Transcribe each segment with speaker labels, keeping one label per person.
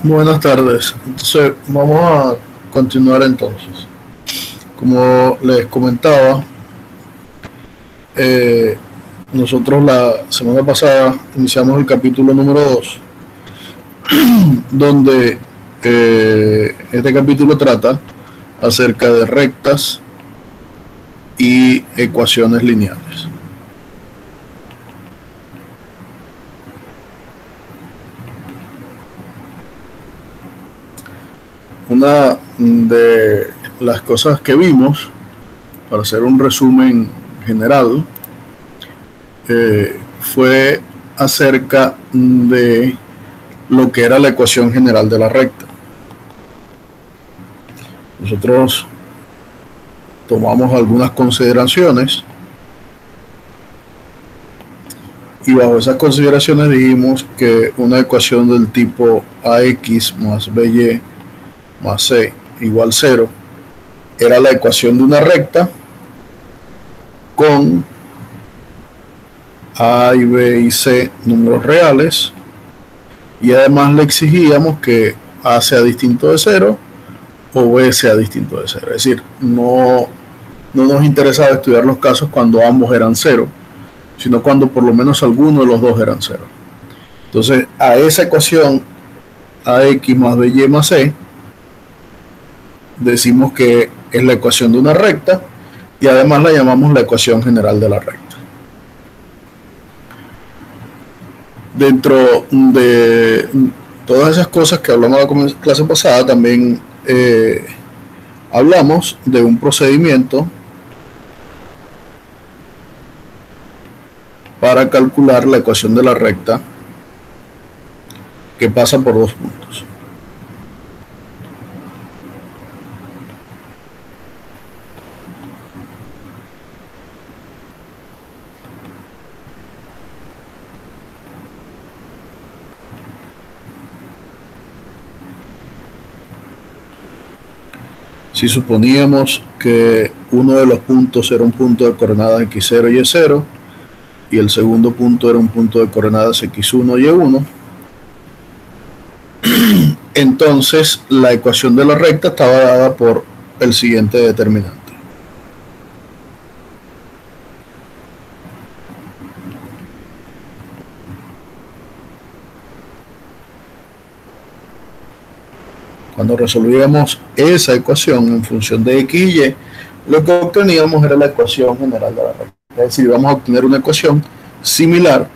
Speaker 1: Buenas tardes. Entonces, vamos a continuar entonces. Como les comentaba, eh, nosotros la semana pasada iniciamos el capítulo número 2, donde este capítulo trata acerca de rectas y ecuaciones lineales. Una de las cosas que vimos, para hacer un resumen general, fue acerca de lo que era la ecuación general de la recta. Nosotros tomamos algunas consideraciones y bajo esas consideraciones dijimos que una ecuación del tipo ax más by más c igual 0 era la ecuación de una recta con a y b y c números reales, y además le exigíamos que a sea distinto de 0 o b sea distinto de 0. Es decir, no nos interesaba estudiar los casos cuando ambos eran 0, sino cuando por lo menos alguno de los dos eran 0. Entonces, a esa ecuación ax más by más c decimos que es la ecuación de una recta, y además la llamamos la ecuación general de la recta. Dentro de todas esas cosas que hablamos en la clase pasada, también hablamos de un procedimiento para calcular la ecuación de la recta que pasa por dos puntos. Si suponíamos que uno de los puntos era un punto de coordenadas x0 y y0, y el segundo punto era un punto de coordenadas x1 y y1, entonces la ecuación de la recta estaba dada por el siguiente determinante. Cuando resolvíamos esa ecuación en función de x y y, lo que obteníamos era la ecuación general de la recta. Es decir, vamos a obtener una ecuación similar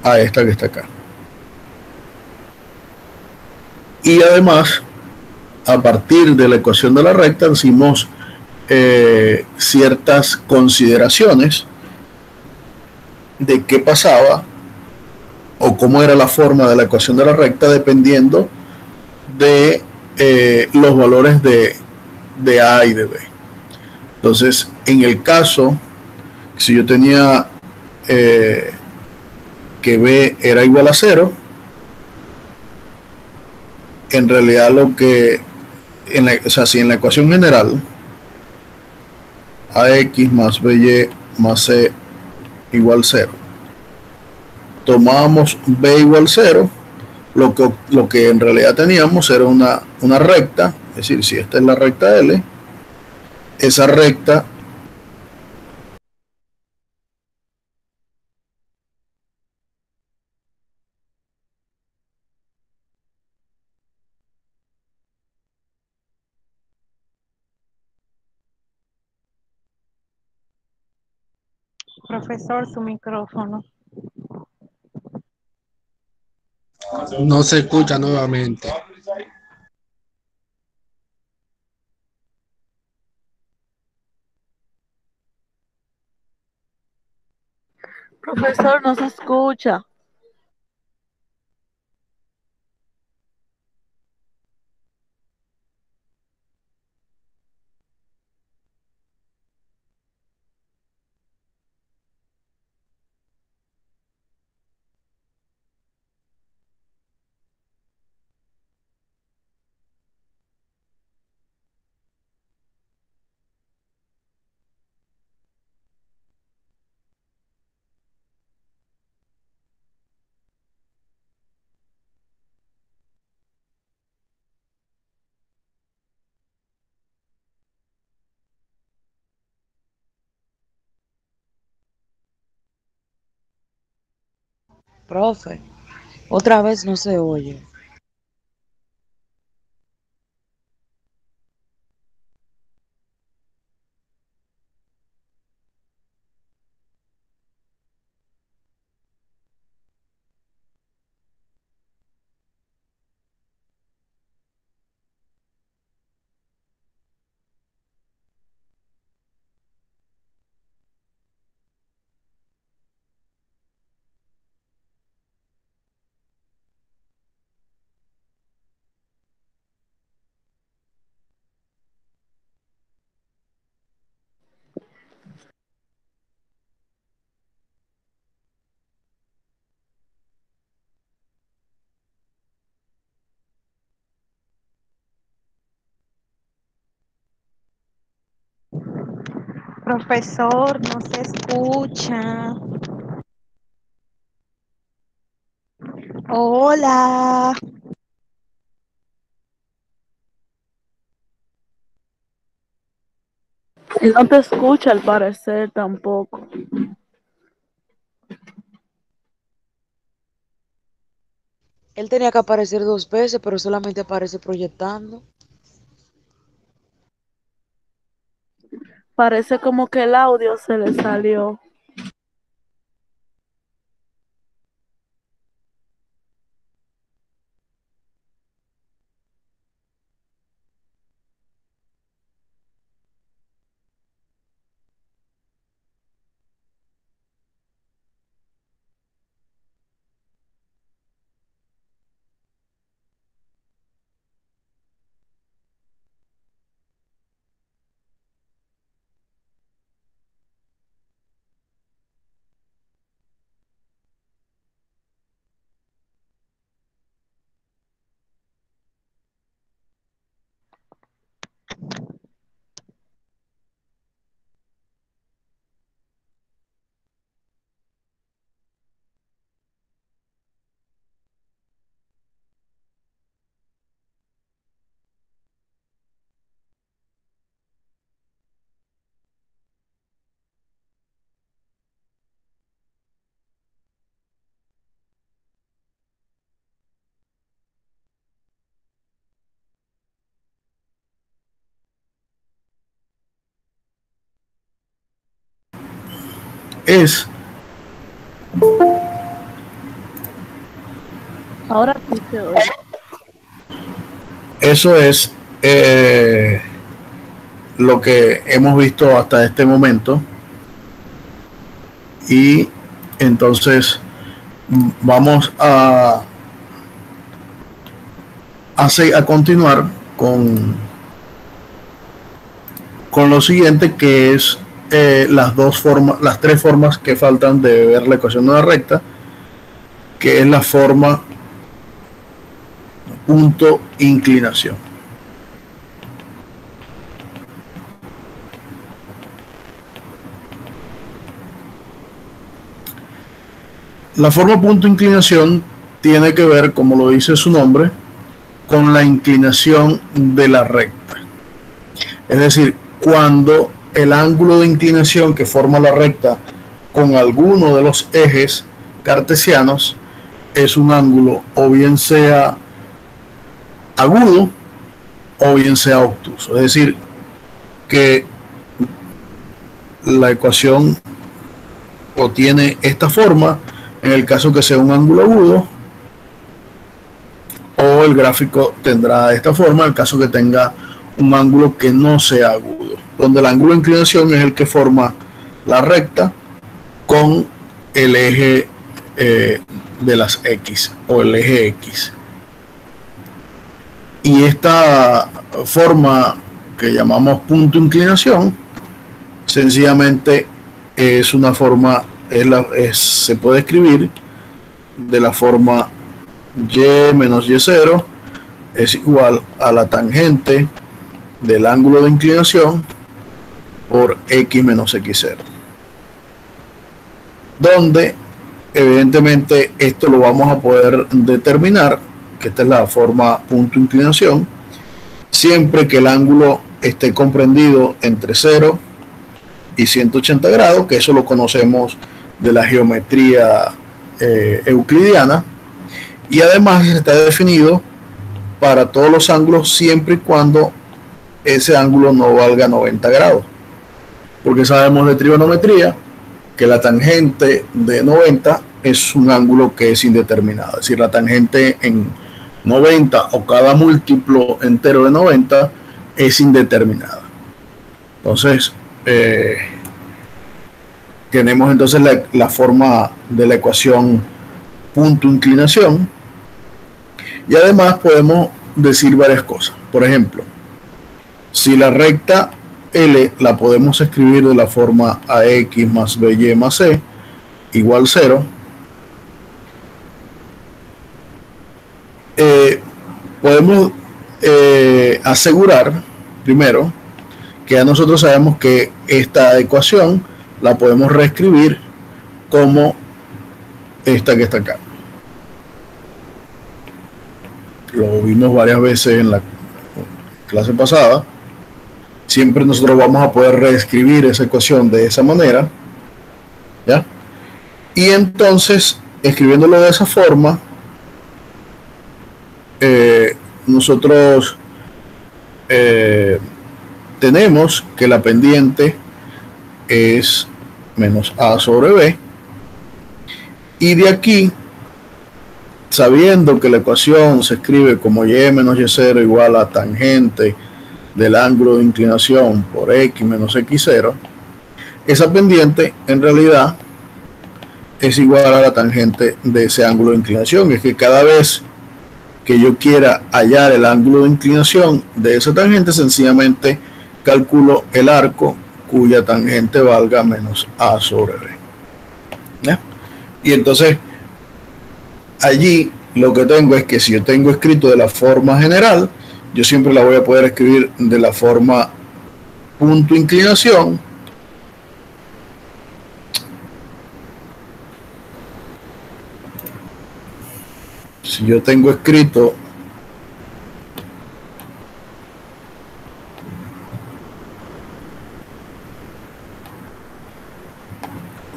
Speaker 1: a esta que está acá. Y además, a partir de la ecuación de la recta, hicimos ciertas consideraciones de qué pasaba o cómo era la forma de la ecuación de la recta dependiendo de los valores de A y de B. Entonces, en el caso, si yo tenía que B era igual a 0, en realidad lo que, o sea, si en la ecuación general ax más by más c igual 0, tomábamos b igual 0, lo que en realidad teníamos era una recta, es decir, si esta es la recta L, esa recta
Speaker 2: Profesor, su micrófono.
Speaker 3: No se escucha nuevamente.
Speaker 4: Profesor, no se escucha.
Speaker 2: Profe, otra vez no se oye.
Speaker 4: Profesor, no se escucha. Hola.
Speaker 5: Él no te escucha al parecer tampoco.
Speaker 2: Él tenía que aparecer 2 veces, pero solamente aparece proyectando.
Speaker 5: Parece como que el audio se le salió.
Speaker 1: Es
Speaker 5: Ahora sí se oye.
Speaker 1: Eso es lo que hemos visto hasta este momento. Y entonces vamos a continuar con lo siguiente, que es las tres formas que faltan de ver la ecuación de una recta, que es la forma punto inclinación. La forma punto inclinación tiene que ver, como lo dice su nombre, con la inclinación de la recta. Es decir, cuando el ángulo de inclinación que forma la recta con alguno de los ejes cartesianos es un ángulo o bien sea agudo o bien sea obtuso. Es decir, que la ecuación o tiene esta forma en el caso que sea un ángulo agudo, o el gráfico tendrá esta forma en el caso que tenga un ángulo que no sea agudo, donde el ángulo de inclinación es el que forma la recta con el eje de las X o el eje X. Y esta forma que llamamos punto inclinación sencillamente es una forma, se puede escribir de la forma y menos y0 es igual a la tangente del ángulo de inclinación por x menos x0, donde evidentemente esto lo vamos a poder determinar, que esta es la forma punto inclinación, siempre que el ángulo esté comprendido entre 0 y 180 grados, que eso lo conocemos de la geometría euclidiana, y además está definido para todos los ángulos siempre y cuando ese ángulo no valga 90 grados, porque sabemos de trigonometría que la tangente de 90 es un ángulo que es indeterminado, es decir, la tangente en 90 o cada múltiplo entero de 90 es indeterminada. Entonces tenemos entonces la forma de la ecuación punto inclinación, y además podemos decir varias cosas. Por ejemplo, si la recta L la podemos escribir de la forma AX más BY más C igual 0, podemos asegurar primero que ya nosotros sabemos que esta ecuación la podemos reescribir como esta que está acá. Lo vimos varias veces en la clase pasada. Siempre nosotros vamos a poder reescribir esa ecuación de esa manera, ¿ya? Y entonces, escribiéndolo de esa forma, nosotros tenemos que la pendiente es menos a sobre b, y de aquí, sabiendo que la ecuación se escribe como y menos y0 igual a tangente del ángulo de inclinación por x menos x0, esa pendiente en realidad es igual a la tangente de ese ángulo de inclinación. Es que cada vez que yo quiera hallar el ángulo de inclinación de esa tangente, sencillamente calculo el arco cuya tangente valga menos a sobre b, ¿ya? Y entonces allí lo que tengo es que si yo tengo escrito de la forma general, yo siempre la voy a poder escribir de la forma punto inclinación, si yo tengo escrito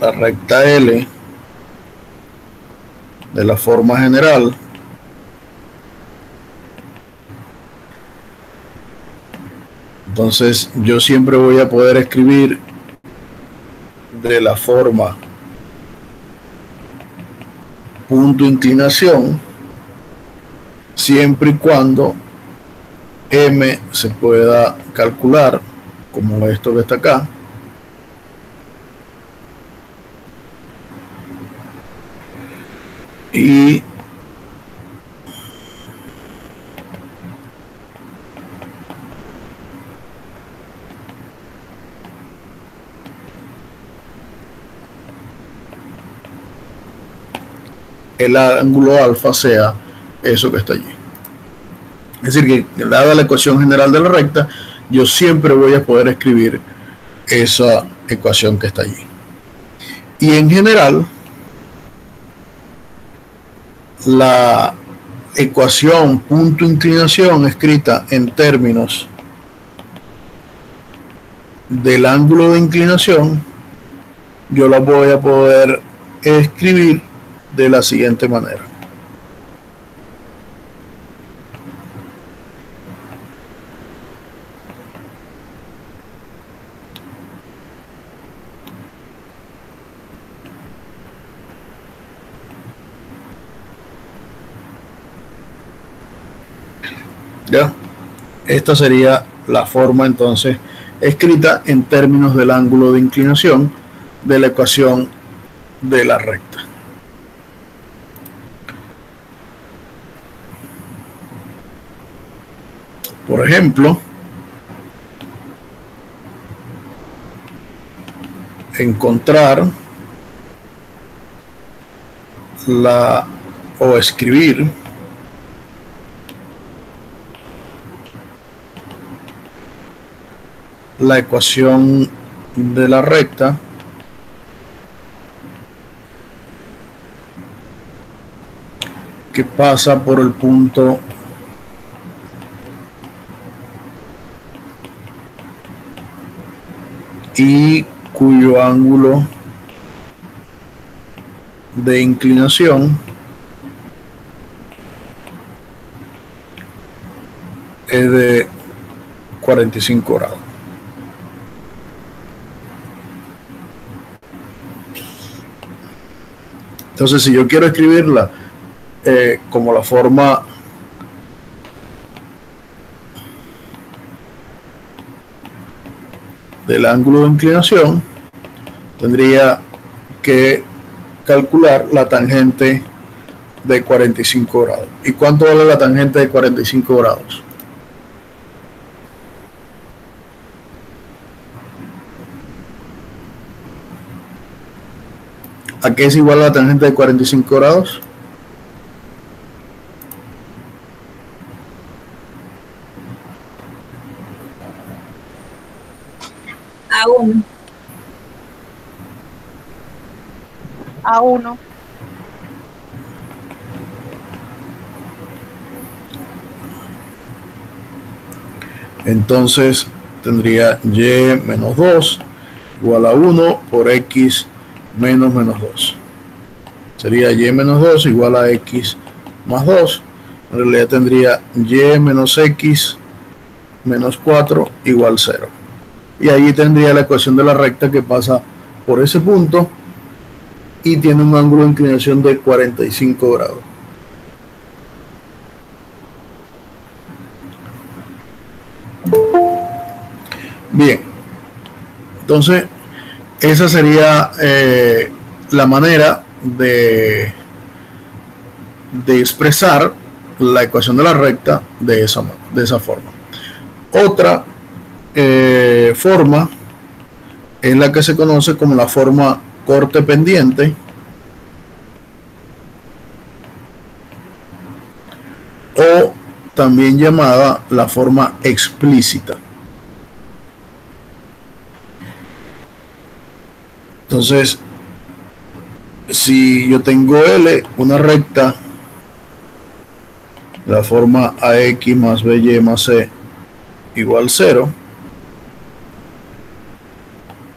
Speaker 1: la recta L de la forma general, entonces yo siempre voy a poder escribir de la forma punto inclinación siempre y cuando m se pueda calcular como esto que está acá, y el ángulo alfa sea eso que está allí. Es decir, que dada la ecuación general de la recta, yo siempre voy a poder escribir esa ecuación que está allí. Y en general, la ecuación punto inclinación escrita en términos del ángulo de inclinación, yo la voy a poder escribir de la siguiente manera. ¿Ya? Esta sería la forma entonces escrita en términos del ángulo de inclinación de la ecuación de la recta. Por ejemplo, encontrar o escribir la ecuación de la recta que pasa por el punto y cuyo ángulo de inclinación es de 45 grados. Entonces, si yo quiero escribirla como la forma del ángulo de inclinación, tendría que calcular la tangente de 45 grados. ¿Y cuánto vale la tangente de 45 grados? ¿A qué es igual la tangente de 45 grados?
Speaker 6: A 1.
Speaker 4: A 1.
Speaker 1: Entonces tendría y menos 2 igual a 1 por x menos 2. Sería y menos 2 igual a x más 2. En realidad tendría y menos x menos 4 igual 0. Y ahí tendría la ecuación de la recta que pasa por ese punto y tiene un ángulo de inclinación de 45 grados. Bien, entonces esa sería la manera de expresar la ecuación de la recta de esa forma. Otra forma es la que se conoce como la forma corte pendiente o también llamada la forma explícita. Entonces, si yo tengo L, una recta, la forma AX más BY más C igual 0,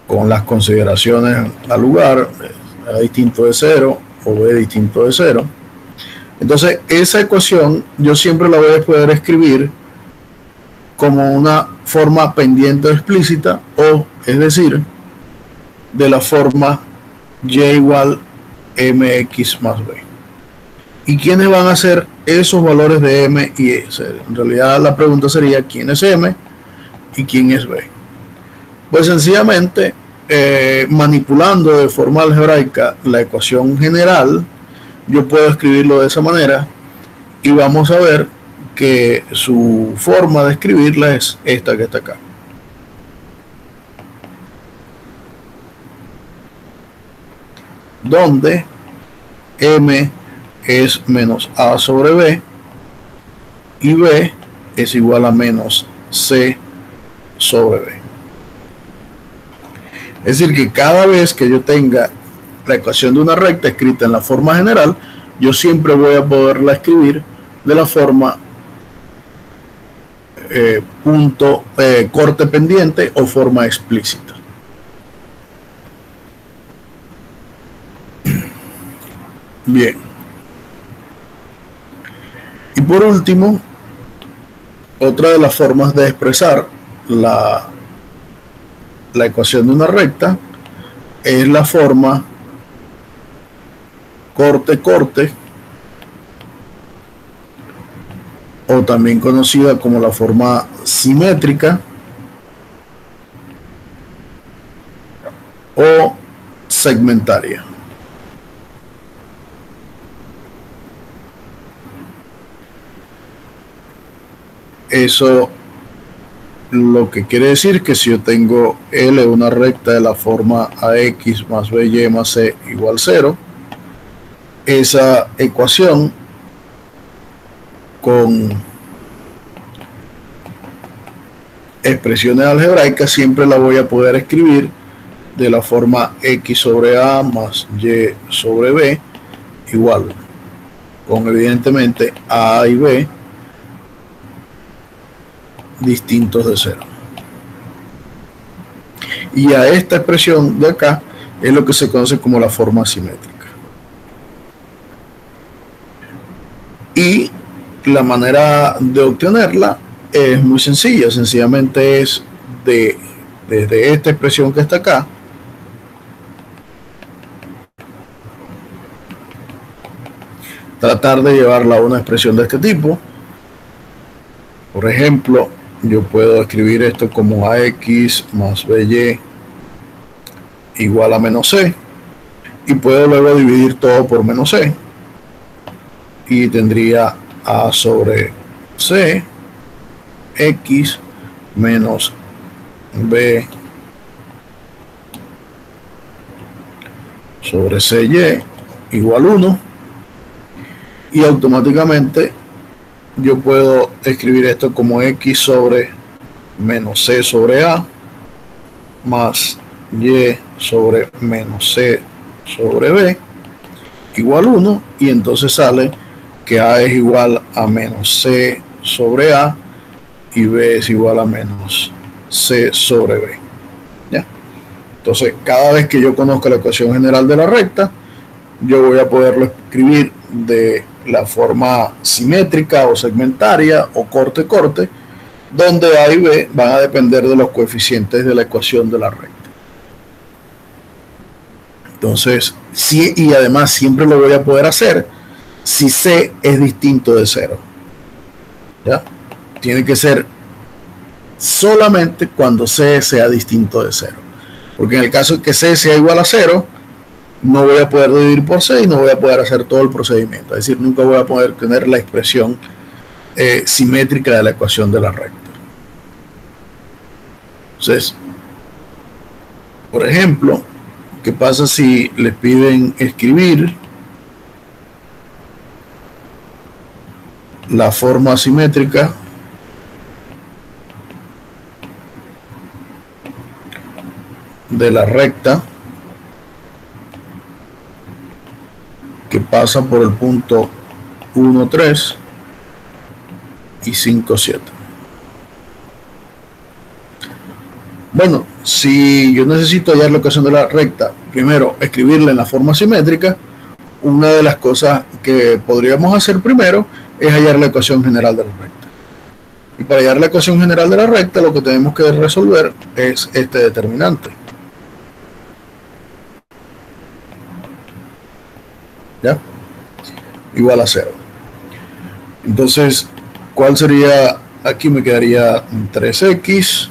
Speaker 1: con las consideraciones al lugar, A distinto de 0 o B distinto de 0. Entonces, esa ecuación yo siempre la voy a poder escribir como una forma pendiente o explícita, o es decir, de la forma y igual mx más b. ¿Y quiénes van a ser esos valores de m y e? En realidad la pregunta sería ¿quién es m y quién es b? Pues sencillamente manipulando de forma algebraica la ecuación general, yo puedo escribirlo de esa manera y vamos a ver que su forma de escribirla es esta que está acá. Donde m es menos a sobre b y b es igual a menos c sobre b. Es decir, que cada vez que yo tenga la ecuación de una recta escrita en la forma general, yo siempre voy a poderla escribir de la forma corte pendiente o forma explícita. Bien. Y por último, otra de las formas de expresar la ecuación de una recta es la forma corte-corte, o también conocida como la forma simétrica o segmentaria. Eso lo que quiere decir que si yo tengo L una recta de la forma AX más BY más C igual 0, esa ecuación con expresiones algebraicas siempre la voy a poder escribir de la forma X sobre A más Y sobre B igual, con evidentemente A y B distintos de 0. Y a esta expresión de acá es lo que se conoce como la forma simétrica. Y la manera de obtenerla es muy sencilla, sencillamente es desde esta expresión que está acá, tratar de llevarla a una expresión de este tipo. Por ejemplo, yo puedo escribir esto como ax más by igual a menos c, y puedo luego dividir todo por menos c, y tendría a sobre c x menos b sobre cy igual 1, y automáticamente yo puedo escribir esto como x sobre menos c sobre a más y sobre menos c sobre b igual 1, y entonces sale que a es igual a menos c sobre a y b es igual a menos c sobre b. ¿Ya? Entonces, cada vez que yo conozca la ecuación general de la recta, yo voy a poderlo escribir de la forma simétrica o segmentaria o corte-corte, donde A y B van a depender de los coeficientes de la ecuación de la recta. Entonces, sí, y además siempre lo voy a poder hacer si C es distinto de 0. ¿Ya? Tiene que ser solamente cuando C sea distinto de 0. Porque en el caso de que C sea igual a 0, no voy a poder dividir por C y no voy a poder hacer todo el procedimiento. Es decir, nunca voy a poder tener la expresión simétrica de la ecuación de la recta. Entonces, por ejemplo, ¿qué pasa si les piden escribir la forma simétrica de la recta que pasa por el punto 1, 3 y 5, 7? Bueno, si yo necesito hallar la ecuación de la recta, primero escribirla en la forma simétrica, una de las cosas que podríamos hacer primero es hallar la ecuación general de la recta. Y para hallar la ecuación general de la recta, lo que tenemos que resolver es este determinante. ¿Ya? Igual a 0. Entonces, ¿cuál sería? Aquí me quedaría 3x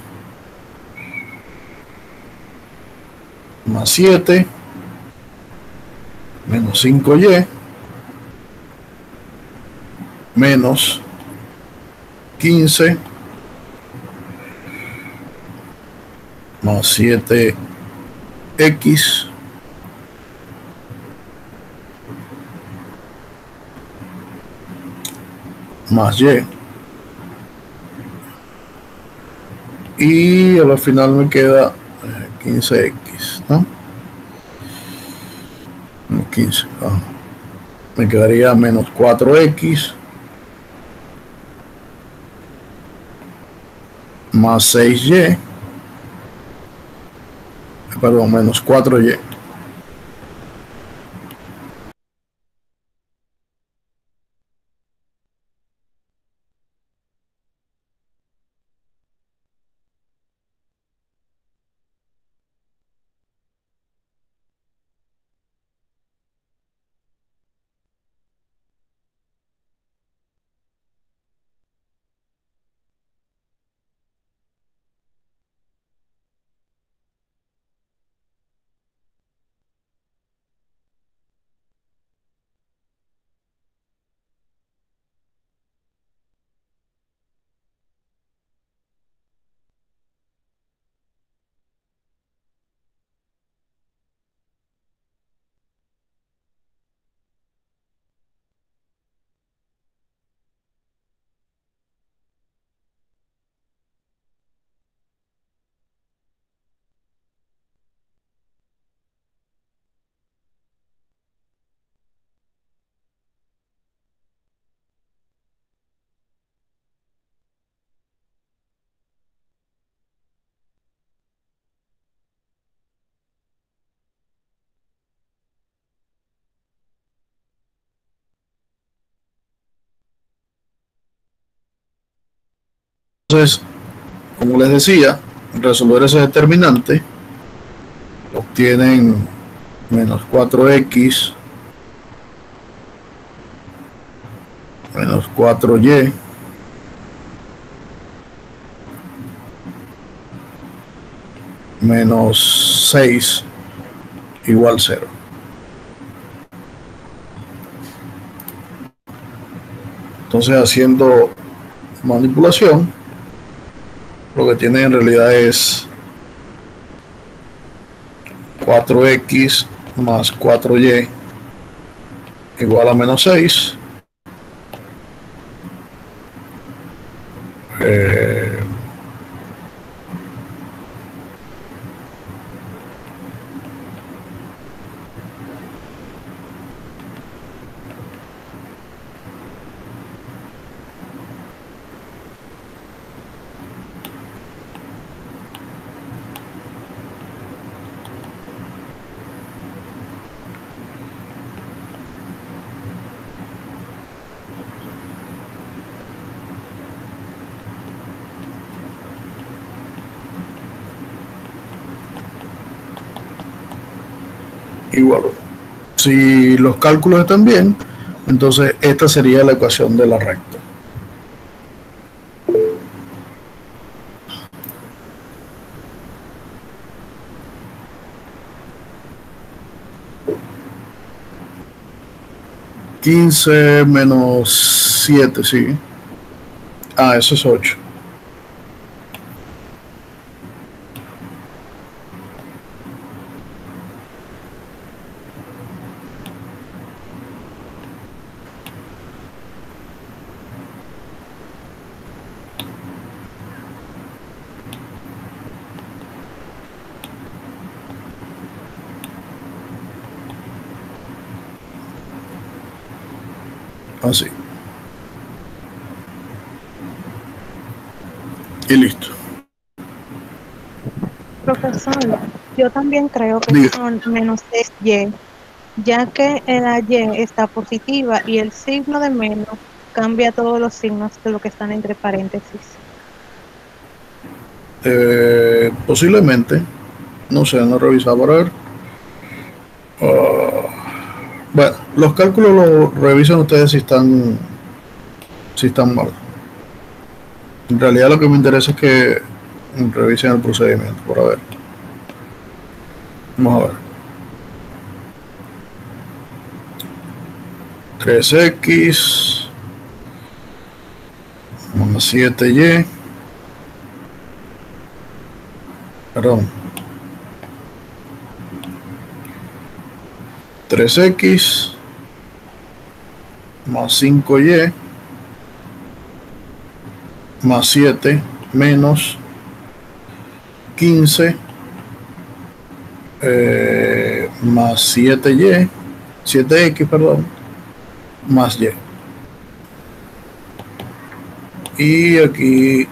Speaker 1: más 7 menos 5y menos 15 más 7x más y. Y al final me queda 15x, ¿no? 15. Me quedaría menos 4x más 6y, perdón, menos 4y. Entonces, como les decía, resolver ese determinante, obtienen menos 4x menos 4y menos 6 igual 0. Entonces, haciendo manipulación, lo que tiene en realidad es 4x más 4y igual a menos 6. Igual. Si los cálculos están bien, entonces esta sería la ecuación de la recta. $15 menos 7, sí. Ah, eso es 8. Así. Y listo.
Speaker 4: Profesor, yo también creo que
Speaker 1: Diga.
Speaker 4: son menos 6y, ya que la y está positiva y el signo de menos cambia todos los signos de lo que están entre paréntesis.
Speaker 1: Posiblemente. No sé, no he revisado para ver. Bueno, los cálculos los revisan ustedes si están mal. En realidad lo que me interesa es que revisen el procedimiento, por a ver. Vamos a ver. 3x más 7y. Perdón. 3x más 5y más 7 menos 15 más 7y, 7x, perdón, más y. Y aquí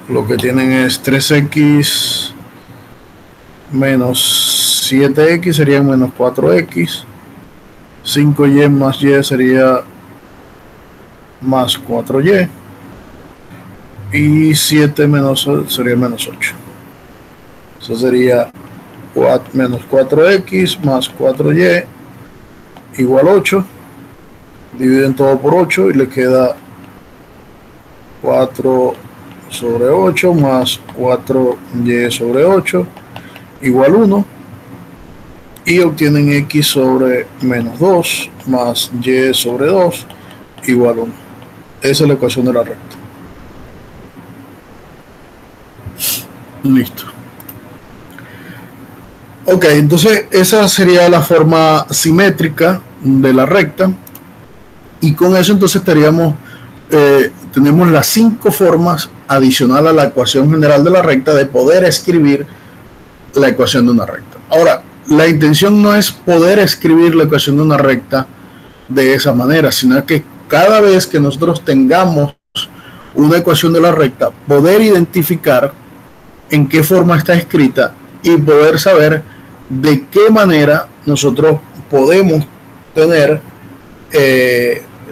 Speaker 1: lo que tienen es 3x menos 7x serían menos 4x, 5y más y sería más 4y, y 7 menos sería menos 8. Eso sería menos 4x más 4y igual 8. Dividen todo por 8 y le queda 4 sobre 8 más 4y sobre 8 igual 1, y obtienen x sobre menos 2 más y sobre 2 igual 1. Esa es la ecuación de la recta. Listo. Ok, entonces esa sería la forma simétrica de la recta, y con eso entonces tenemos las 5 formas adicional a la ecuación general de la recta de poder escribir la ecuación de una recta. Ahora, la intención no es poder escribir la ecuación de una recta de esa manera, sino que cada vez que nosotros tengamos una ecuación de la recta, poder identificar en qué forma está escrita y poder saber de qué manera nosotros podemos tener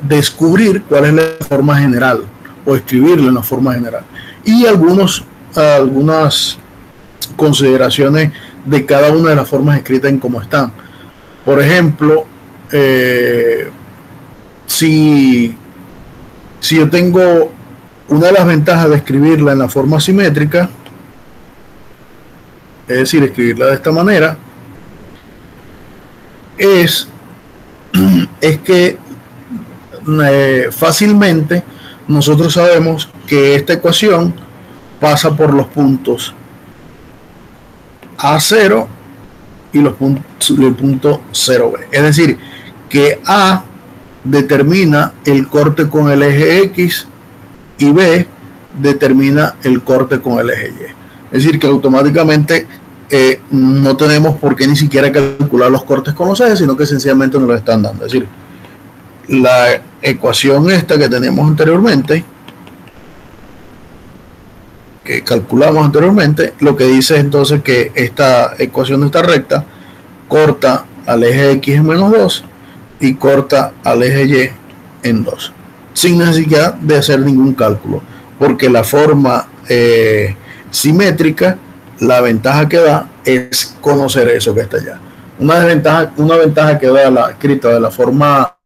Speaker 1: descubrir cuál es la forma general o escribirlo en la forma general. Y algunas consideraciones de cada una de las formas escritas en cómo están. Por ejemplo, si yo tengo una de las ventajas de escribirla en la forma simétrica, es decir, escribirla de esta manera, es que fácilmente nosotros sabemos que esta ecuación pasa por los puntos A0 y el punto 0B. Es decir, que A determina el corte con el eje X y B determina el corte con el eje Y. Es decir, que automáticamente no tenemos por qué ni siquiera calcular los cortes con los ejes, sino que sencillamente nos lo están dando. Es decir, la ecuación esta que teníamos anteriormente, que calculamos anteriormente, lo que dice entonces que esta ecuación de esta recta corta al eje X en menos 2 y corta al eje Y en 2, sin necesidad de hacer ningún cálculo, porque la forma simétrica, la ventaja que da es conocer eso que está allá. Una ventaja que da la escrita de la forma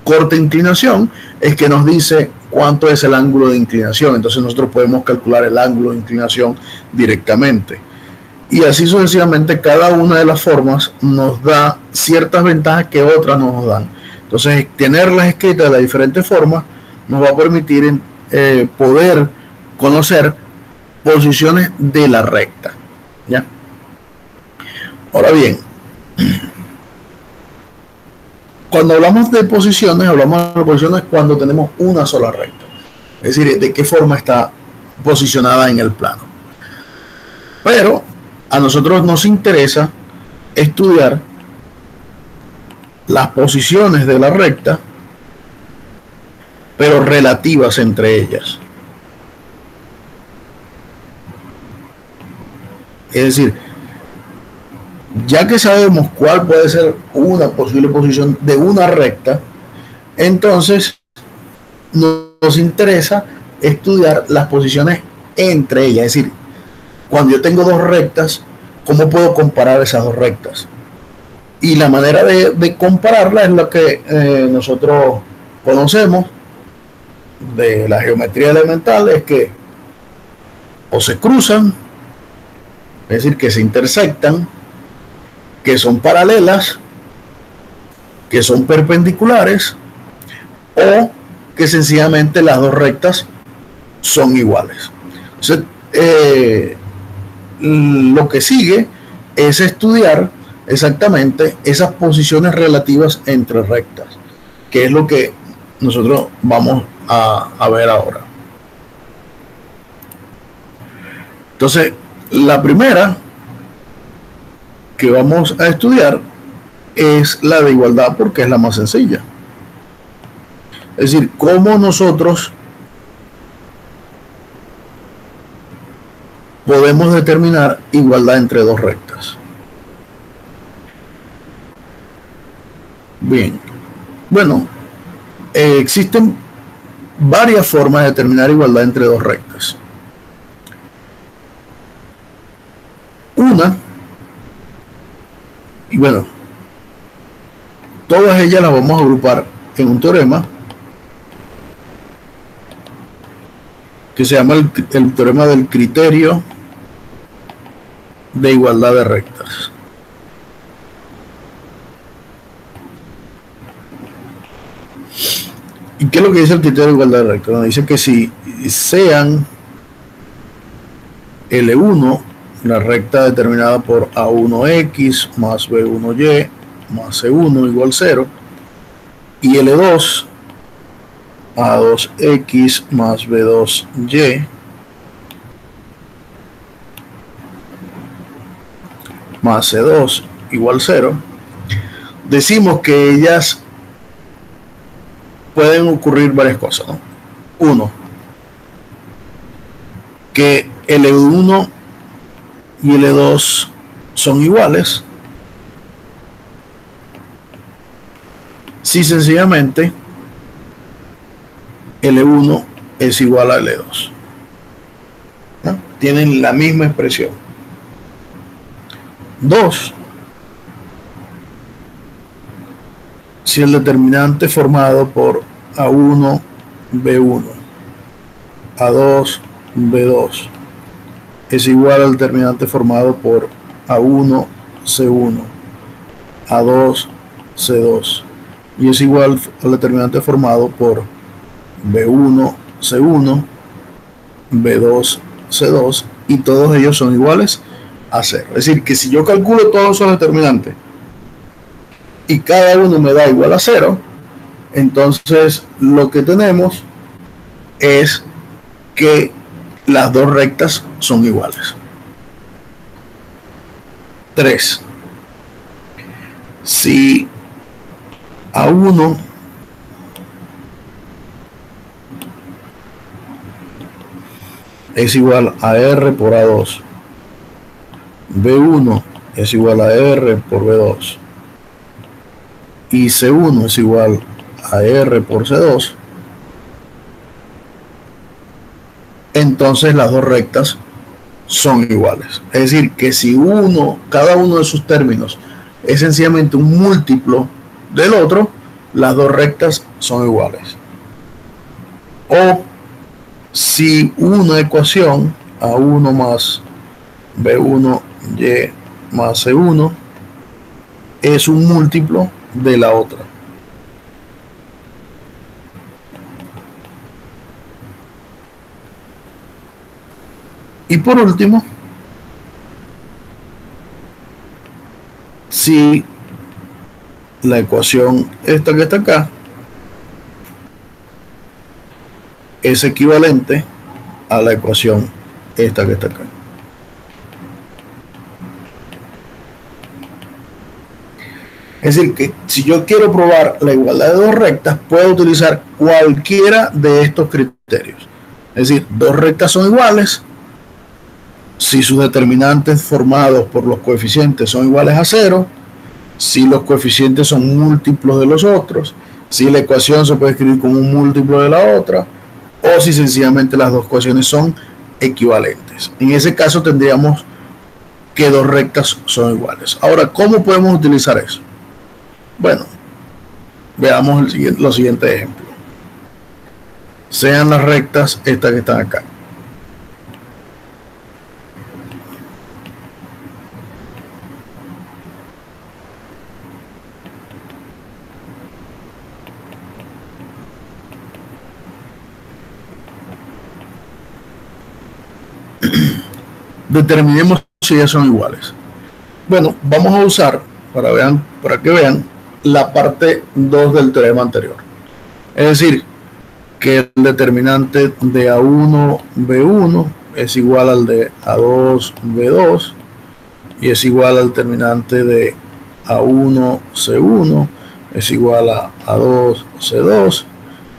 Speaker 1: corte inclinación es que nos dice cuánto es el ángulo de inclinación. Entonces nosotros podemos calcular el ángulo de inclinación directamente. Y así sucesivamente, cada una de las formas nos da ciertas ventajas que otras no nos dan. Entonces, tenerlas escritas de las diferentes formas nos va a permitir poder conocer posiciones de la recta. ¿Ya? Ahora bien, cuando hablamos de posiciones cuando tenemos una sola recta. Es decir, de qué forma está posicionada en el plano. Pero a nosotros nos interesa estudiar las posiciones de la recta, pero relativas entre ellas. Es decir, ya que sabemos cuál puede ser una posible posición de una recta, entonces nos interesa estudiar las posiciones entre ellas. Es decir, cuando yo tengo dos rectas, ¿cómo puedo comparar esas dos rectas? Y la manera de compararla es lo que nosotros conocemos de la geometría elemental, es que o se cruzan, es decir, que se intersectan, que son paralelas, que son perpendiculares, o que sencillamente las dos rectas son iguales. Entonces, lo que sigue es estudiar exactamente esas posiciones relativas entre rectas, que es lo que nosotros vamos a ver ahora. Entonces, la primera que vamos a estudiar es la de igualdad, porque es la más sencilla. Es decir, cómo nosotros podemos determinar igualdad entre dos rectas. Bien, bueno, existen varias formas de determinar igualdad entre dos rectas. Una, y bueno, todas ellas las vamos a agrupar en un teorema que se llama el teorema del criterio de igualdad de rectas. ¿Y qué es lo que dice el criterio de igualdad de rectas? Nos dice que si sean L1, la recta determinada por A1X más B1Y más C1 igual 0, y L2, A2X más B2Y más C2 igual 0, decimos que ellas pueden ocurrir varias cosas, ¿no? Uno, que L1 y L2 son iguales, si sencillamente L1 es igual a L2. ¿No? Tienen la misma expresión. 2. Si el determinante formado por A1, B1, A2, B2 es igual al determinante formado por A1, C1, A2, C2 y es igual al determinante formado por B1, C1, B2, C2 y todos ellos son iguales a 0. Es decir, que si yo calculo todos esos determinantes y cada uno me da igual a 0, entonces lo que tenemos es que las dos rectas son iguales. 3. Si A1 es igual a R por A2, B1 es igual a R por B2 y C1 es igual a R por C2, entonces las dos rectas son iguales. Es decir, que si cada uno de sus términos es sencillamente un múltiplo del otro, las dos rectas son iguales. O si una ecuación A1 más B1Y más C1 es un múltiplo de la otra. Y por último, si la ecuación esta que está acá es equivalente a la ecuación esta que está acá. Es decir, que si yo quiero probar la igualdad de dos rectas, puedo utilizar cualquiera de estos criterios. Es decir, dos rectas son iguales si sus determinantes formados por los coeficientes son iguales a 0, si los coeficientes son múltiplos de los otros, si la ecuación se puede escribir como un múltiplo de la otra, o si sencillamente las dos ecuaciones son equivalentes. En ese caso tendríamos que dos rectas son iguales. Ahora, ¿cómo podemos utilizar eso? Bueno, veamos los siguientes ejemplos. Sean las rectas estas que están acá. Determinemos si ya son iguales. Bueno, vamos a usar para que vean la parte 2 del teorema anterior. Es decir, que el determinante de A1 B1 es igual al de A2 B2 y es igual al determinante de A1 C1 es igual a A2 C2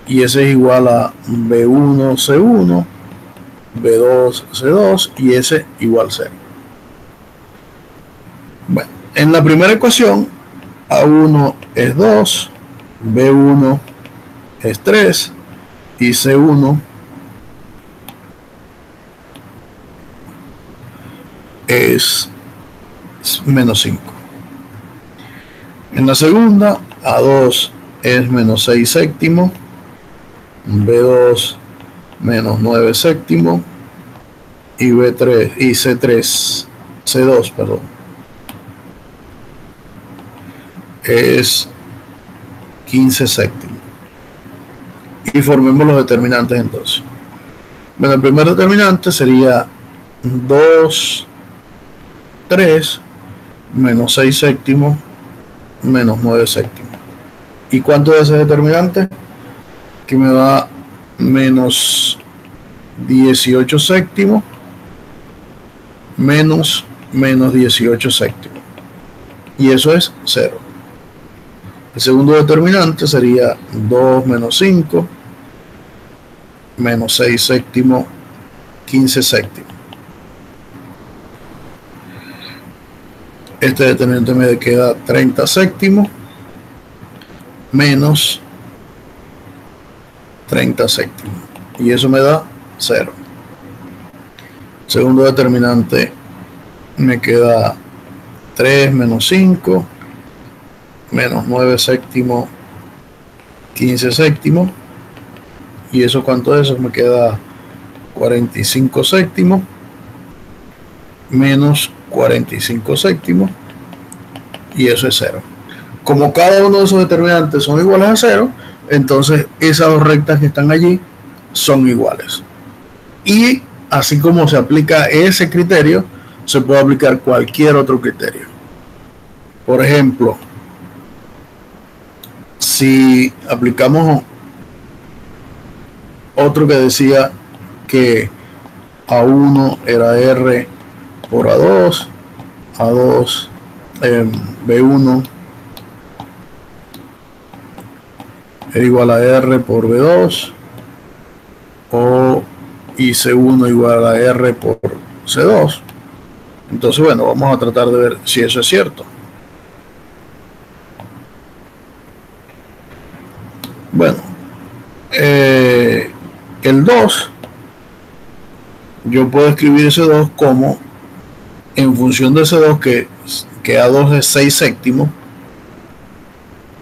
Speaker 1: y ese es igual a B1 C1 B2 C2 y ese igual 0. Bueno, en la primera ecuación A1 es 2, B1 es 3 y C1 es menos 5. En la segunda A2 es menos 6 séptimos, B2 menos 9 séptimos y B3 y C2, perdón, es 15 séptimos. Y formemos los determinantes entonces. Bueno, el primer determinante sería 2, 3 menos 6 séptimos menos 9 séptimos. ¿Y cuánto es ese determinante? Que me da menos 18 séptimos menos 18 séptimos. Y eso es 0. El segundo determinante sería 2 menos 5 menos 6 séptimos 15 séptimos. Este determinante me queda 30 séptimos menos 30 séptimos. Y eso me da 0. Segundo determinante me queda 3 menos 5 menos 9 séptimos, 15 séptimos. ¿Y eso cuánto es? Eso me queda 45 séptimos menos 45 séptimos. Y eso es 0. Como cada uno de esos determinantes son iguales a 0, entonces esas dos rectas que están allí son iguales. Y así como se aplica ese criterio, se puede aplicar cualquier otro criterio. Por ejemplo, si aplicamos otro que decía que A1 era R por A2, A2 B1 era igual a R por B2, y C1 igual a R por C2. Entonces, bueno, vamos a tratar de ver si eso es cierto. Bueno, el 2, yo puedo escribir ese 2 como, en función de ese 2, que A2 es 6 séptimos,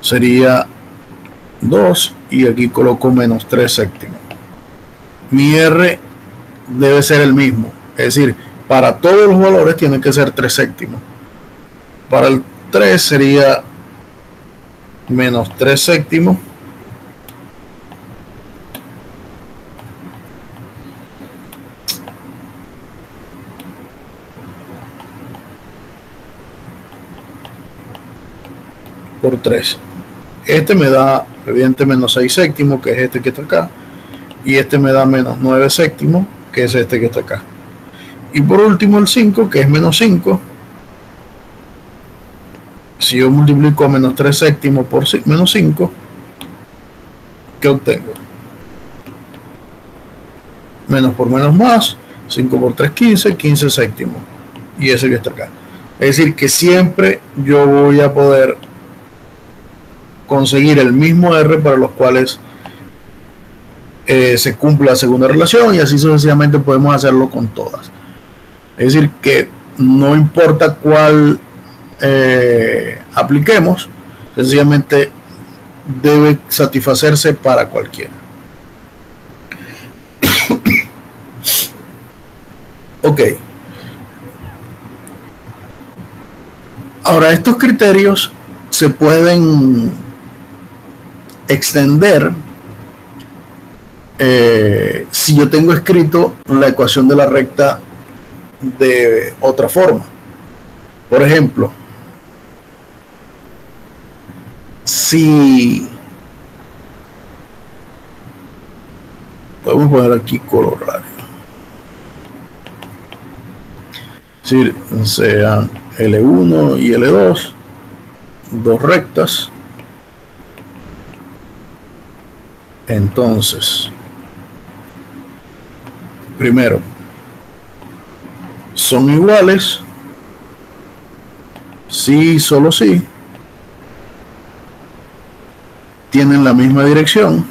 Speaker 1: sería 2, y aquí coloco menos 3 séptimos. Mi R debe ser el mismo, es decir, para todos los valores tiene que ser 3 séptimos. Para el 3 sería menos 3 séptimos por 3. Este me da evidentemente menos 6 séptimos, que es este que está acá, y este me da menos 9 séptimos, que es este que está acá. Y por último el 5, que es menos 5. Si yo multiplico menos 3 séptimos por menos 5, ¿qué obtengo? Menos por menos más, 5 por 3, 15, 15 séptimos. Y ese que está acá. Es decir, que siempre yo voy a poder conseguir el mismo R para los cuales se cumple la segunda relación, y así sucesivamente podemos hacerlo con todas. Es decir, que no importa cuál apliquemos, sencillamente debe satisfacerse para cualquiera. Ok. Ahora, estos criterios se pueden extender si yo tengo escrito la ecuación de la recta de otra forma. Por ejemplo, si podemos poner aquí color horario, es decir, sean L1 y L2, dos rectas. Entonces, primero, son iguales si, solo si, tienen la misma dirección,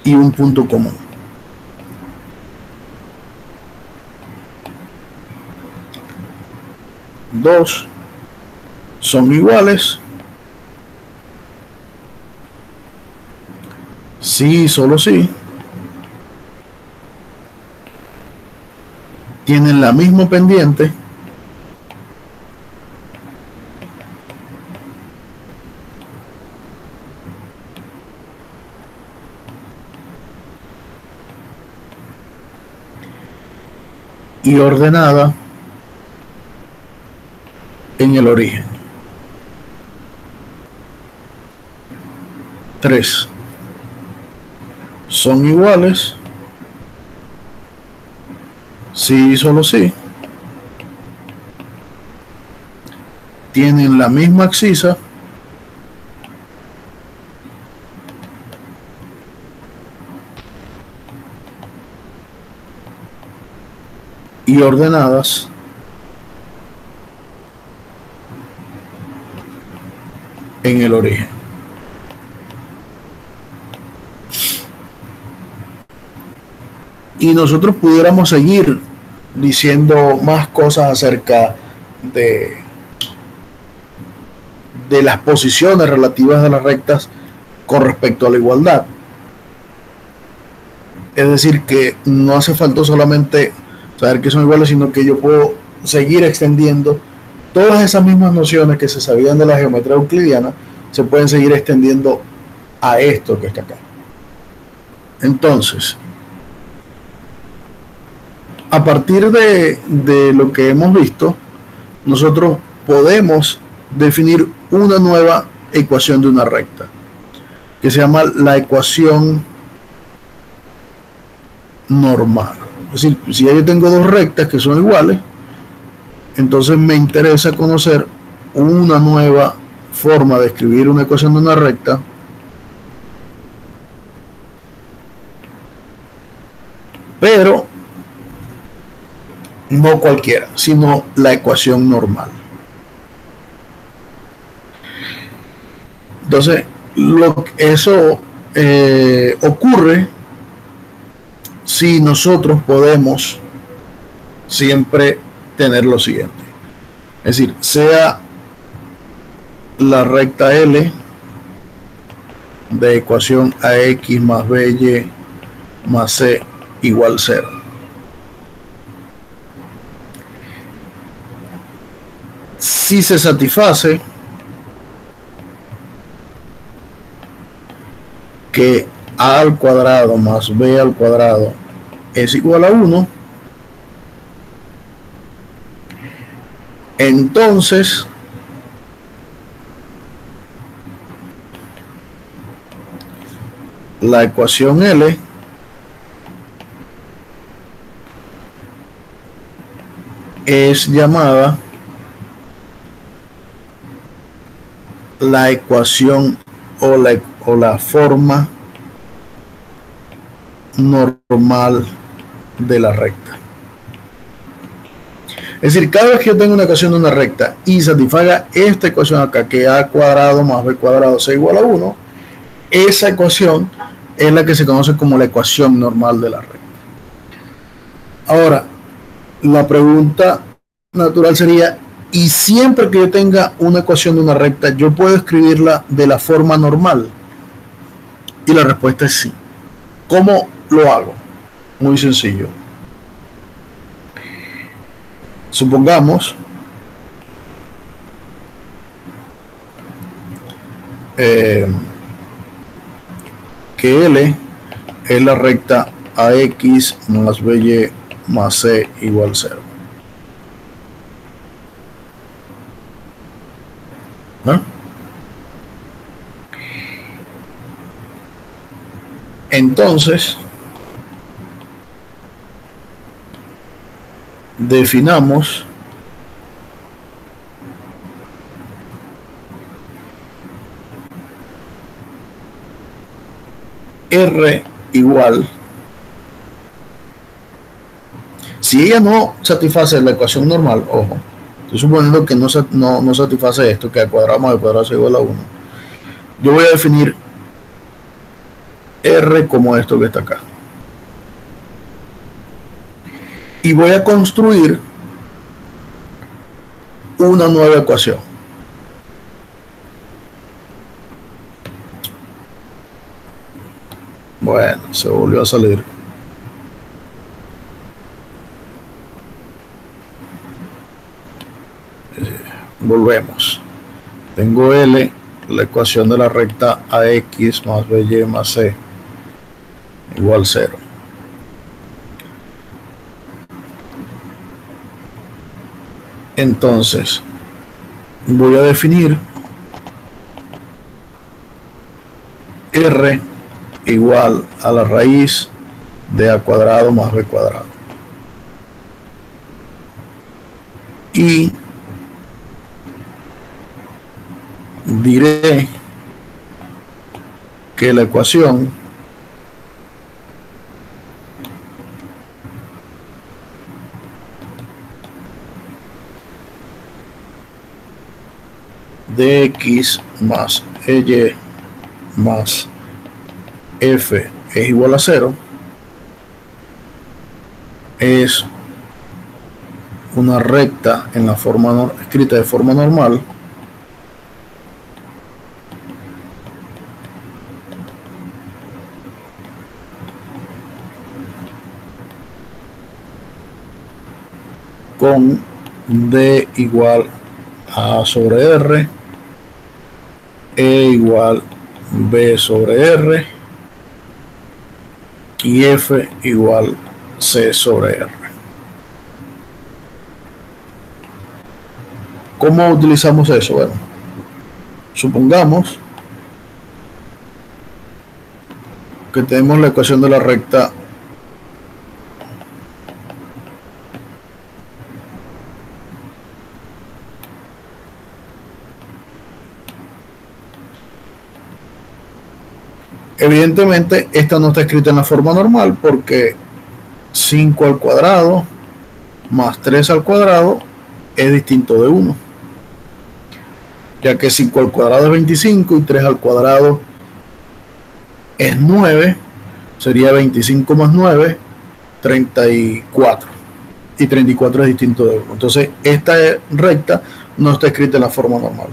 Speaker 1: y un punto común. Dos, son iguales si, solo si, tienen la misma pendiente y ordenada en el origen. 3, son iguales si, solo si, tienen la misma abscisa y ordenadas en el origen. Y nosotros pudiéramos seguir diciendo más cosas acerca de las posiciones relativas de las rectas con respecto a la igualdad. Es decir, que no hace falta solamente saber que son iguales, sino que yo puedo seguir extendiendo todas esas mismas nociones que se sabían de la geometría euclidiana, se pueden seguir extendiendo a esto que está acá. Entonces, a partir de lo que hemos visto, nosotros podemos definir una nueva ecuación de una recta, que se llama la ecuación normal. Es decir, si yo tengo dos rectas que son iguales, entonces me interesa conocer una nueva forma de escribir una ecuación de una recta pero no cualquiera, sino la ecuación normal. Entonces, eso ocurre si nosotros podemos siempre tener lo siguiente. Es decir, sea la recta L de ecuación AX más BY más C igual 0. Si se satisface que A al cuadrado más B al cuadrado es igual a 1, entonces la ecuación L es llamada la ecuación o la forma normal de la recta. Es decir, cada vez que yo tengo una ecuación de una recta y satisfaga esta ecuación acá, que A cuadrado más B cuadrado sea igual a 1, esa ecuación es la que se conoce como la ecuación normal de la recta. Ahora, la pregunta natural sería, ¿y siempre que yo tenga una ecuación de una recta, yo puedo escribirla de la forma normal? Y la respuesta es sí. ¿Cómo lo hago? Muy sencillo. Supongamos que L es la recta AX más BY más C igual 0. ¿No? Entonces, definamos R igual, si ella no satisface la ecuación normal, ojo, estoy suponiendo que no satisface esto, que A cuadrado más B cuadrado es igual a 1, yo voy a definir R como esto que está acá. Y voy a construir una nueva ecuación. Bueno, se volvió a salir. Volvemos. Tengo L, la ecuación de la recta AX más BY más C igual 0. Entonces, voy a definir R igual a la raíz de A cuadrado más B cuadrado. Y diré que la ecuación dx más ey más f es igual a 0 es una recta en la forma escrita de forma normal con d igual a sobre r, e igual b sobre r y f igual c sobre r. ¿Cómo utilizamos eso? Bueno, supongamos que tenemos la ecuación de la recta evidentemente esta no está escrita en la forma normal porque 5 al cuadrado más 3 al cuadrado es distinto de 1, ya que 5 al cuadrado es 25 y 3 al cuadrado es 9, sería 25 más 9, 34, y 34 es distinto de 1. Entonces esta recta no está escrita en la forma normal,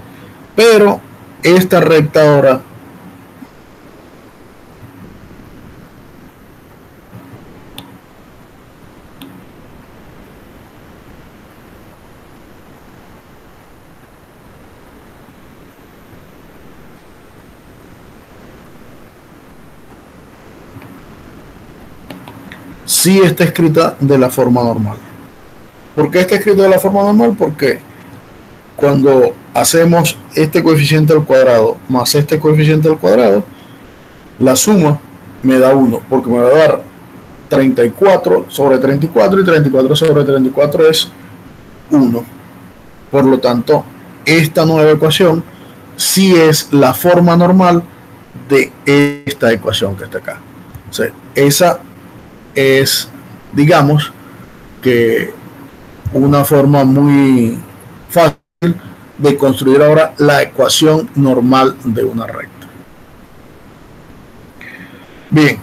Speaker 1: pero esta recta ahora sí está escrita de la forma normal. ¿Por qué está escrito de la forma normal? Porque cuando hacemos este coeficiente al cuadrado más este coeficiente al cuadrado, la suma me da 1, porque me va a dar 34 sobre 34 y 34 sobre 34 es 1. Por lo tanto, esta nueva ecuación sí es la forma normal de esta ecuación que está acá. O sea, esa es, digamos, que una forma muy fácil de construir ahora la ecuación normal de una recta. Bien,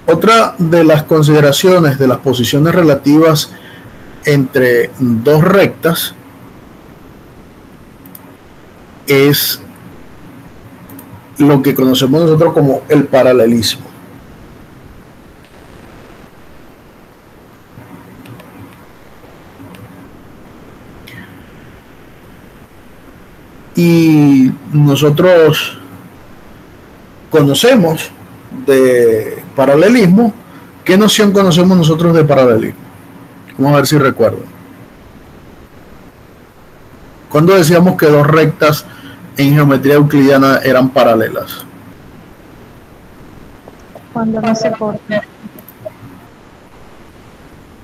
Speaker 1: otra de las consideraciones de las posiciones relativas entre dos rectas es lo que conocemos nosotros como el paralelismo. Y nosotros conocemos de paralelismo. ¿Qué noción conocemos nosotros de paralelismo? Vamos a ver si recuerdo. ¿Cuándo decíamos que dos rectas en geometría euclidiana eran paralelas?
Speaker 4: Cuando no se cortan.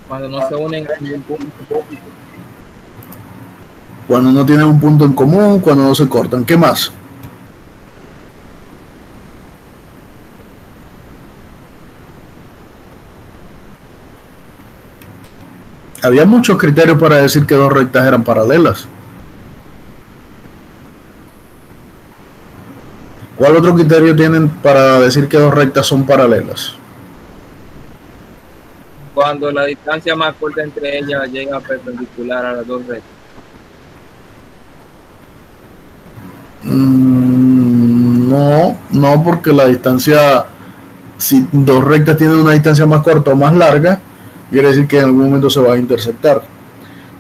Speaker 6: Cuando no se unen en un punto.
Speaker 1: Cuando no tienen un punto en común, cuando no se cortan. ¿Qué más? Había muchos criterios para decir que dos rectas eran paralelas. ¿Cuál otro criterio tienen para decir que dos rectas son paralelas?
Speaker 6: Cuando la distancia más corta entre ellas llega perpendicular a las dos rectas.
Speaker 1: No, porque la distancia, si dos rectas tienen una distancia más corta o más larga, quiere decir que en algún momento se va a intersectar.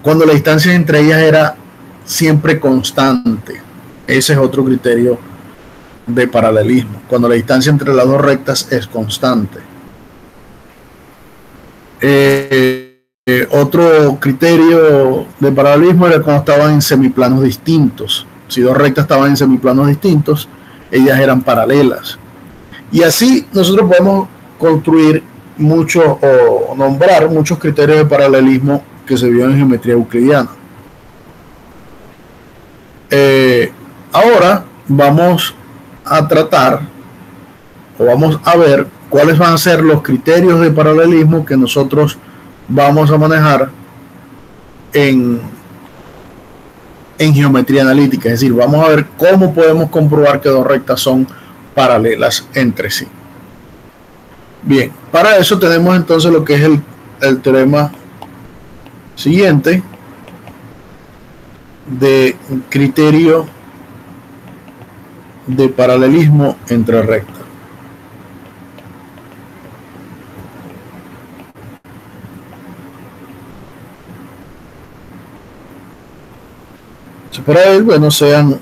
Speaker 1: Cuando la distancia entre ellas era siempre constante, ese es otro criterio de paralelismo. Cuando la distancia entre las dos rectas es constante. Otro criterio de paralelismo era cuando estaban en semiplanos distintos. Si dos rectas estaban en semiplanos distintos, ellas eran paralelas. Y así nosotros podemos construir muchos o nombrar muchos criterios de paralelismo que se vio en geometría euclidiana. Ahora vamos a tratar o vamos a ver cuáles van a ser los criterios de paralelismo que nosotros vamos a manejar en en geometría analítica, es decir, vamos a ver cómo podemos comprobar que dos rectas son paralelas entre sí. Bien, para eso tenemos entonces lo que es el teorema siguiente de criterio de paralelismo entre rectas. Para él, bueno, sean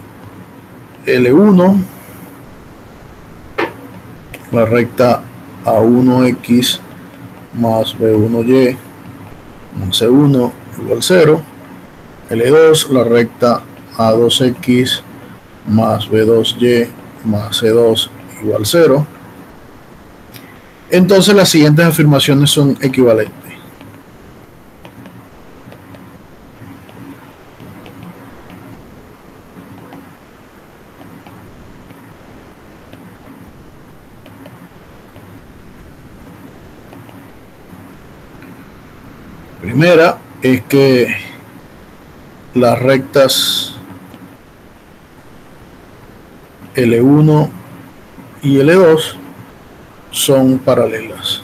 Speaker 1: L1, la recta A1X más B1Y más C1 igual 0, L2, la recta A2X más B2Y más C2 igual 0. Entonces las siguientes afirmaciones son equivalentes. Primera es que las rectas L1 y L2 son paralelas.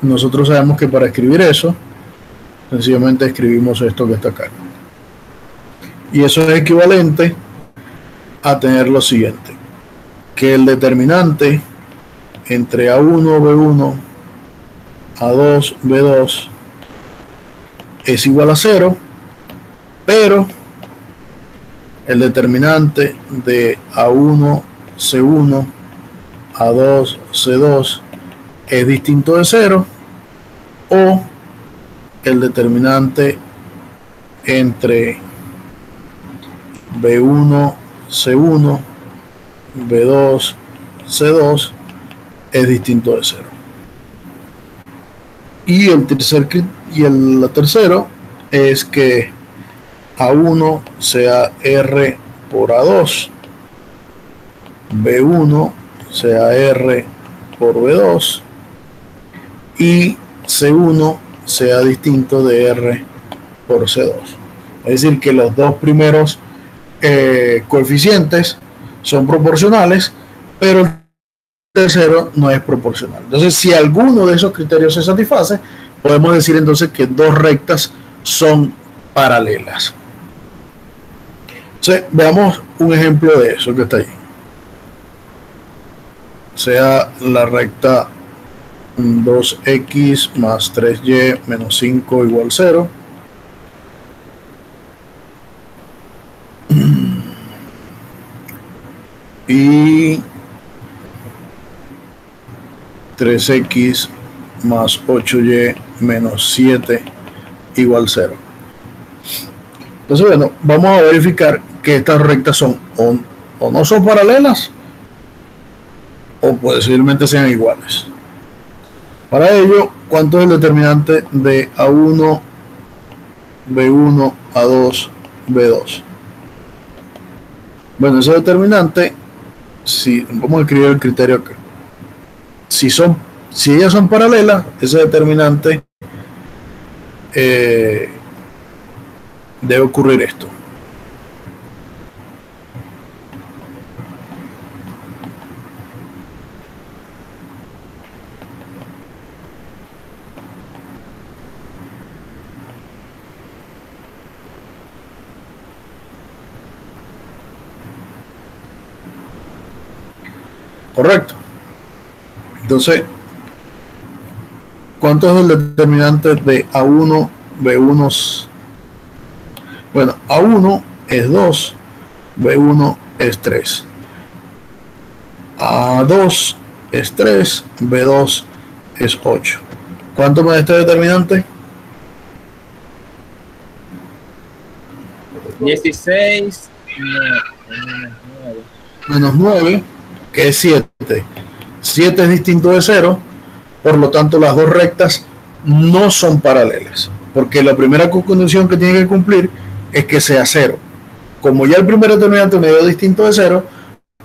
Speaker 1: Nosotros sabemos que para escribir eso, sencillamente escribimos esto que está acá. Y eso es equivalente a tener lo siguiente, que el determinante entre A1, B1, A2, B2 es igual a 0, pero el determinante de A1, C1, A2, C2 es distinto de 0, o el determinante entre B1, C1, B2, C2 es distinto de 0. Y el tercero es que A1 sea R por A2, B1 sea R por B2 y C1 sea distinto de R por C2. Es decir, que los dos primeros coeficientes son proporcionales, pero el tercero no es proporcional. Entonces, si alguno de esos criterios se satisface, podemos decir entonces que dos rectas son paralelas. Entonces, veamos un ejemplo de eso que está ahí. Sea la recta 2x más 3y menos 5 igual 0. Y 3x más 8y menos 7 igual 0. Entonces, bueno, vamos a verificar que estas rectas son o no son paralelas o posiblemente sean iguales. Para ello, ¿cuánto es el determinante de A1, B1, A2, B2? Bueno, ese determinante, si vamos a escribir el criterio acá. Si ellas son paralelas, ese determinante debe ocurrir esto. Correcto. Entonces, ¿cuánto es el determinante de A1, B1? Bueno, A1 es 2, B1 es 3. A2 es 3, B2 es 8. ¿Cuánto me da este determinante?
Speaker 6: 16
Speaker 1: menos 9, que es 7. 7 es distinto de 0, por lo tanto las dos rectas no son paralelas, porque la primera condición que tiene que cumplir es que sea 0. Como ya el primer determinante me dio distinto de 0,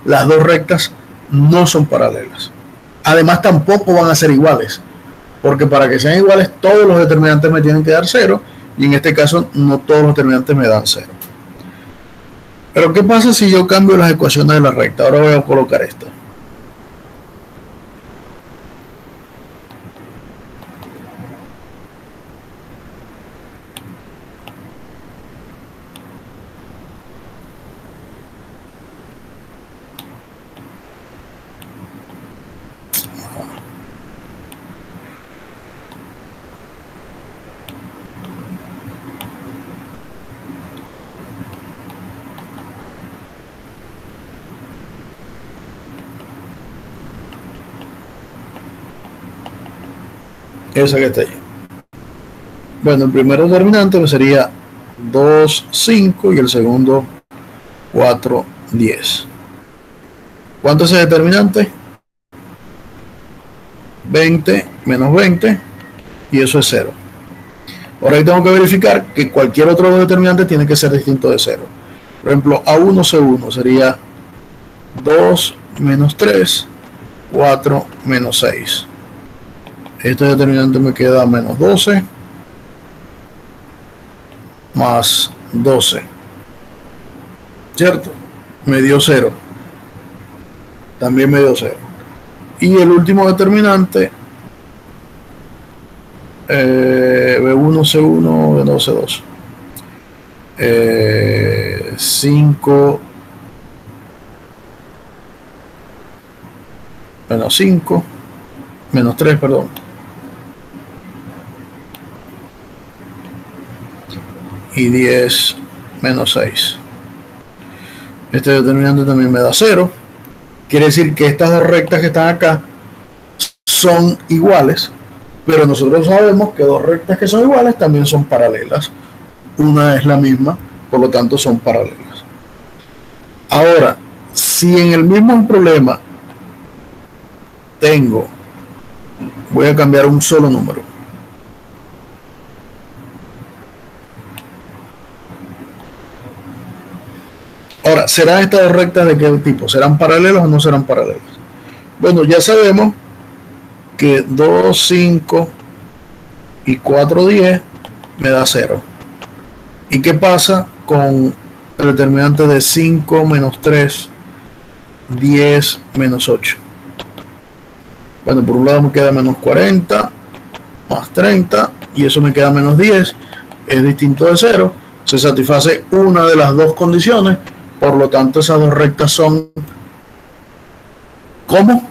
Speaker 1: las dos rectas no son paralelas. Además tampoco van a ser iguales, porque para que sean iguales todos los determinantes me tienen que dar 0 y en este caso no todos los determinantes me dan 0. Pero ¿qué pasa si yo cambio las ecuaciones de la recta? Ahora voy a colocar esta. Esa que está ahí. Bueno, el primer determinante sería 2, 5 y el segundo 4, 10. ¿Cuánto es ese determinante? 20 menos 20 y eso es 0. Ahora tengo que verificar que cualquier otro determinante tiene que ser distinto de 0. Por ejemplo, A1 C1 sería 2 menos 3, 4 menos 6. Este determinante me queda menos 12 más 12, ¿cierto? Me dio 0. También me dio 0. Y el último determinante, B1, C1, B2, C2. 5 menos 5, menos 3, perdón. Y 10 menos 6. Este determinante también me da 0. Quiere decir que estas dos rectas que están acá son iguales, pero nosotros sabemos que dos rectas que son iguales también son paralelas. Una es la misma, por lo tanto son paralelas. Ahora, si en el mismo problema tengo, voy a cambiar un solo número. Ahora, ¿serán estas dos rectas de qué tipo? ¿Serán paralelas o no serán paralelas? Bueno, ya sabemos que 2, 5 y 4, 10 me da 0. ¿Y qué pasa con el determinante de 5 menos 3, 10 menos 8? Bueno, por un lado me queda menos 40, más 30, y eso me queda menos 10. Es distinto de 0. Se satisface una de las dos condiciones. Por lo tanto, esas dos rectas son ¿cómo?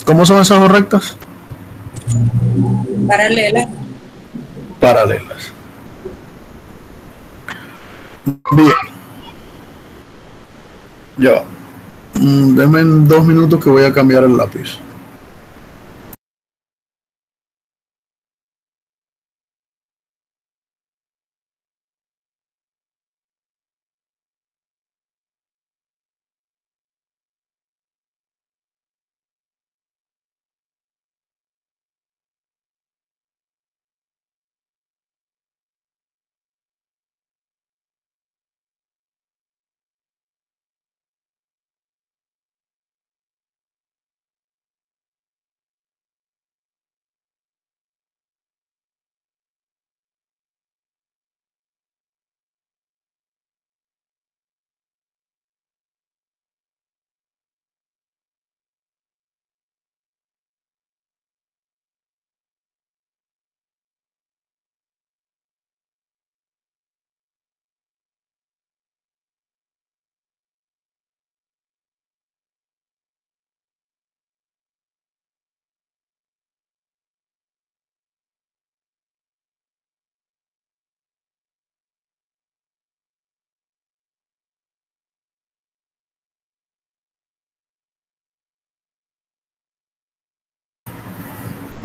Speaker 1: ¿Cómo son esas dos rectas?
Speaker 7: Paralelas.
Speaker 1: Paralelas. Bien. Ya. Denme 2 minutos que voy a cambiar el lápiz.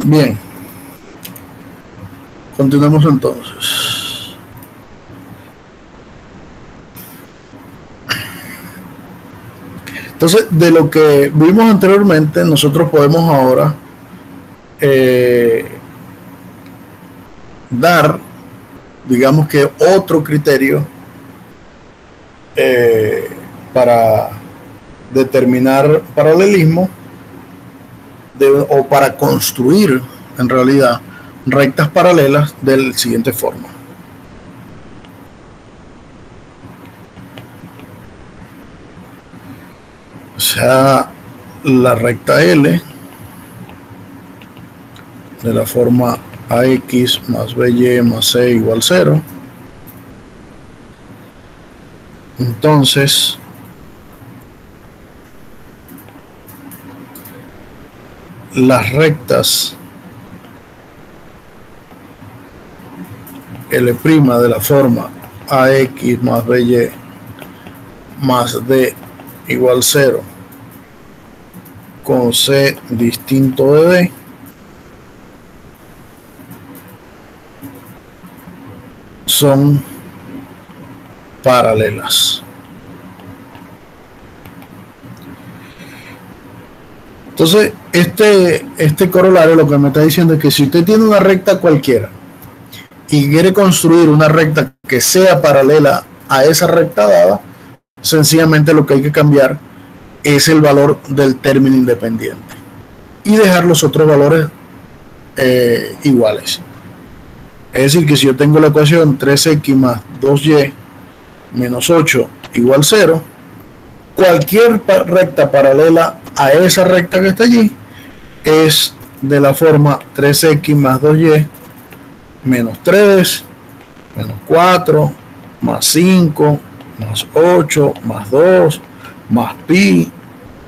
Speaker 1: Bien. Continuemos entonces. Entonces, de lo que vimos anteriormente, nosotros podemos ahora dar, digamos que otro criterio para determinar paralelismo o para construir en realidad rectas paralelas de la siguiente forma. O sea, la recta L de la forma AX más BY más C igual 0. Entonces, las rectas L' de la forma AX más BY más D igual 0 con C distinto de D son paralelas. Entonces, este corolario lo que me está diciendo es que si usted tiene una recta cualquiera y quiere construir una recta que sea paralela a esa recta dada, sencillamente lo que hay que cambiar es el valor del término independiente y dejar los otros valores iguales. Es decir, que si yo tengo la ecuación 3x más 2y menos 8 igual 0, cualquier recta paralela a esa recta que está allí es de la forma 3x más 2y menos 3, menos 4, más 5, más 8, más 2, más pi,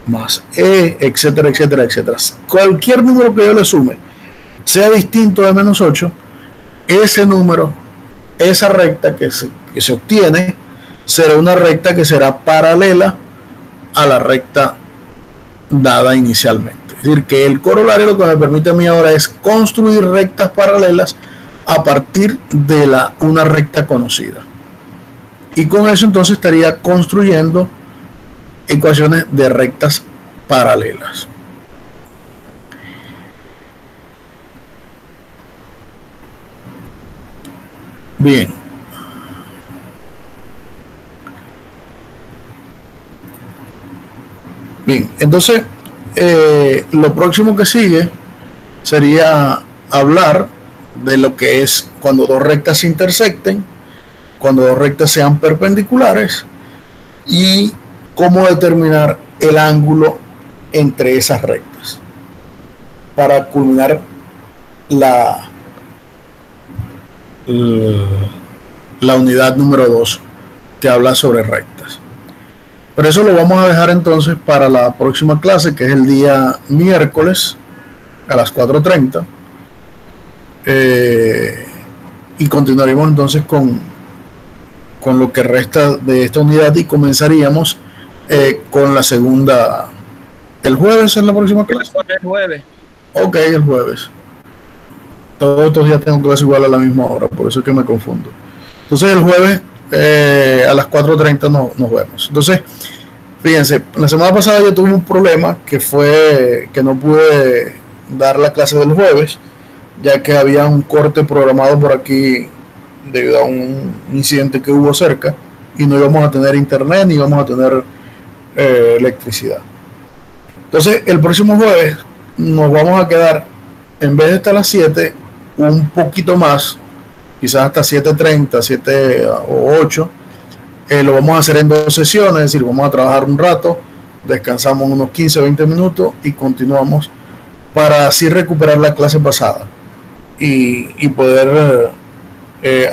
Speaker 1: más e, etcétera, etcétera, etcétera. Cualquier número que yo le sume sea distinto de menos 8, ese número, esa recta que se obtiene, será una recta que será paralela a la recta dada inicialmente. Es decir, que el corolario lo que me permite a mí ahora es construir rectas paralelas a partir de una recta conocida. Y con eso entonces estaría construyendo ecuaciones de rectas paralelas. Bien. Bien, entonces lo próximo que sigue sería hablar de lo que es cuando dos rectas se intersecten, cuando dos rectas sean perpendiculares y cómo determinar el ángulo entre esas rectas para culminar la unidad número 2 que habla sobre rectas. Pero eso lo vamos a dejar entonces para la próxima clase, que es el día miércoles a las 4:30. Y continuaremos entonces con lo que resta de esta unidad y comenzaríamos con la segunda. ¿El jueves en la próxima clase?
Speaker 6: El jueves.
Speaker 1: Ok, el jueves. Todos estos días tengo clase igual a la misma hora, por eso es que me confundo. Entonces el jueves a las 4:30 nos vemos. Entonces, fíjense, la semana pasada yo tuve un problema que fue que no pude dar la clase del jueves, ya que había un corte programado por aquí debido a un incidente que hubo cerca y no íbamos a tener internet ni íbamos a tener electricidad. Entonces el próximo jueves nos vamos a quedar, en vez de estar a las 7, un poquito más, quizás hasta 7:30, 7 o 8. Lo vamos a hacer en 2 sesiones, es decir, vamos a trabajar un rato, descansamos unos 15 o 20 minutos y continuamos para así recuperar la clase pasada y poder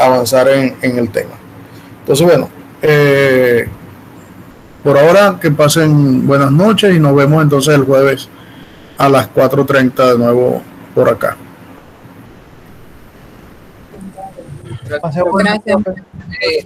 Speaker 1: avanzar en el tema. Entonces, bueno, por ahora que pasen buenas noches y nos vemos entonces el jueves a las 4:30 de nuevo por acá.
Speaker 6: Gracias.